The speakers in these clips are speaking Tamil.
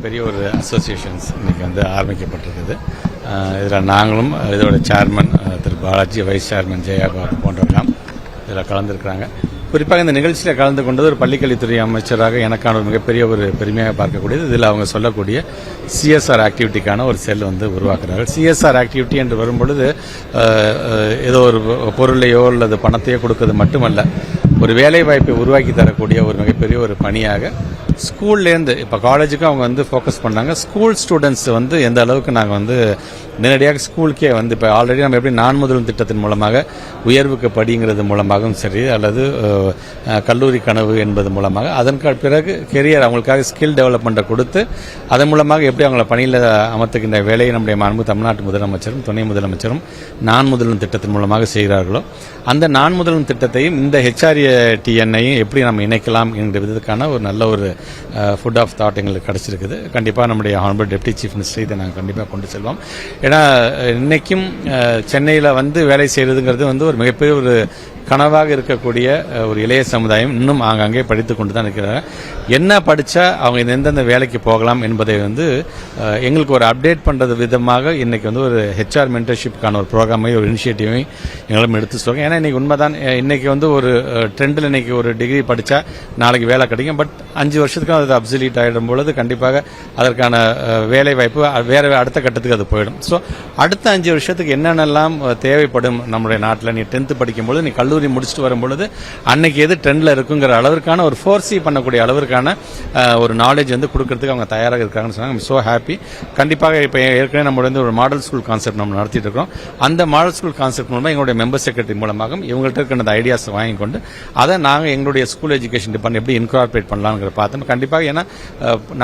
மிகப்பெரிய ஒரு அசோசியேஷன்ஸ் இன்றைக்கி வந்து ஆரம்பிக்கப்பட்டிருக்குது. இதில் நாங்களும் இதோட சேர்மன் திரு பாலாஜி, வைஸ் சேர்மன் ஜெயாபாபு போன்றவர்களாம் இதில் கலந்துருக்கிறாங்க. குறிப்பாக இந்த நிகழ்ச்சியில் கலந்து கொண்டது ஒரு பள்ளிக்கல்வித்துறை அமைச்சராக எனக்கான ஒரு மிகப்பெரிய ஒரு பெருமையாக பார்க்கக்கூடியது. இதில் அவங்க சொல்லக்கூடிய சிஎஸ்ஆர் ஆக்டிவிட்டிக்கான ஒரு செல் வந்து உருவாக்குறார்கள். சிஎஸ்ஆர் ஆக்டிவிட்டி என்று வரும்பொழுது ஏதோ ஒரு பொருளையோ அல்லது பணத்தையோ கொடுக்கறது மட்டுமல்ல, ஒரு வேலை வாய்ப்பை உருவாக்கி தரக்கூடிய ஒரு மிகப்பெரிய ஒரு பணியாக ஸ்கூல்லேருந்து இப்போ காலேஜுக்கும் அவங்க வந்து ஃபோக்கஸ் பண்ணாங்க. ஸ்கூல் ஸ்டூடெண்ட்ஸ் வந்து எந்த அளவுக்கு நாங்கள் வந்து நேரடியாக ஸ்கூலுக்கே வந்து இப்போ ஆல்ரெடி நம்ம எப்படி நான் முதலும் திட்டத்தின் மூலமாக உயர்வுக்கு படிங்கிறது மூலமாகவும் சரி, அல்லது கல்லூரி கனவு என்பது மூலமாக அதன் பிறகு கெரியர் அவங்களுக்காக ஸ்கில் டெவலப்மெண்ட்டை கொடுத்து அதன் மூலமாக எப்படி அவங்கள பணியில் அமர்த்துகின்ற வேலையை நம்முடைய மாண்பு தமிழ்நாட்டு முதலமைச்சரும் துணை முதலமைச்சரும் நான் முதலும் திட்டத்தின் மூலமாக செய்கிறார்களோ, அந்த நான் முதலும் திட்டத்தையும் இந்த HRTNஐயும் எப்படி நம்ம இணைக்கலாம் என்ற விதத்துக்கான ஒரு நல்ல ஒரு ஃபுட் ஆஃப் தாட் எங்களுக்கு கிடச்சிருக்குது. கண்டிப்பாக நம்முடைய ஹானரபிள் டெப்டி சீஃப் மினிஸ்டர் இதை நாங்கள் கண்டிப்பாக கொண்டு செல்வோம். ஏன்னா இன்னைக்கும் சென்னையில் வந்து வேலை செய்கிறதுங்கிறது வந்து ஒரு மிகப்பெரிய ஒரு கனவாக இருக்கக்கூடிய ஒரு இளைய சமுதாயம் இன்னும் ஆங்காங்கே படித்து கொண்டு தான் இருக்கிறாங்க. என்ன படித்தா அவங்க எந்தெந்த வேலைக்கு போகலாம் என்பதை வந்து எங்களுக்கு ஒரு அப்டேட் பண்ணுறது விதமாக இன்றைக்கி வந்து ஒரு HR மென்டர்ஷிப்கான ஒரு ப்ரோக்ராமையும் ஒரு இனிஷியேட்டிவையும் எங்களும் எடுத்து சொல்லுவோம். ஏன்னா இன்றைக்கி உண்மைதான், இன்றைக்கி வந்து ஒரு ட்ரெண்டில் இன்றைக்கி ஒரு டிகிரி படித்தா நாளைக்கு வேலை கிடைக்கும். பட் 5 வருஷத்துக்கும் அது அப்சல்யூட் ஆகிடும் பொழுது கண்டிப்பாக அதற்கான வேலை வாய்ப்பு வேறு அடுத்த கட்டத்துக்கு அது போயிடும். ஸோ அடுத்த 5 வருஷத்துக்கு என்னென்னலாம் தேவைப்படும் நம்முடைய நாட்டில், நீ 10th படிக்கும்போது, நீ கல்லூரி முடிச்சுட்டு வரும்பொழுது அன்னைக்கு எது ட்ரெண்டில் இருக்குங்கிற அளவிற்கான ஒரு ஃபோர்சி பண்ணக்கூடிய அளவிற்கான ஒரு நாலேஜ் வந்து கொடுக்கறதுக்கு அவங்க தயாராக இருக்காங்கன்னு சொன்னாங்க. So happy. கண்டிப்பாக இப்போ ஏற்கனவே நம்ம வந்து ஒரு மாடல் ஸ்கூல் கான்செப்ட் நம்ம நடத்திட்டு இருக்கோம். அந்த மாடல் ஸ்கூல் கான்செப்ட் மூலமாக எங்களுடைய மெம்பர் செக்ரட்டரி மூலமாக இவங்கள்ட்ட இருக்கிற அந்த ஐடியாஸ் வாங்கி கொண்டு அதை நாங்கள் எங்களுடைய ஸ்கூல் எஜுகேஷன் டிபார்ட்மெண்ட் எப்படி இன்கார்பரேட் பண்ணலாம்ங்கிற பார்த்தோம். கண்டிப்பாக ஏன்னா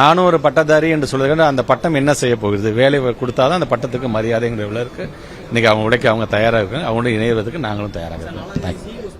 நானும் ஒரு பட்டதாரி என்று சொல்லுகிற அந்த பட்டம் என்ன செய்ய போகுது, வேலை கொடுத்தாதான் அந்த பட்டத்துக்கு மரியாதைங்கிற இருக்கு. இன்னைக்கு அவங்க உடைக்க அவங்க தயாராக இருக்காங்க. அவங்களோட இணைவதற்கு நாங்களும் தயாராக இருக்கோம். தேங்க்யூ.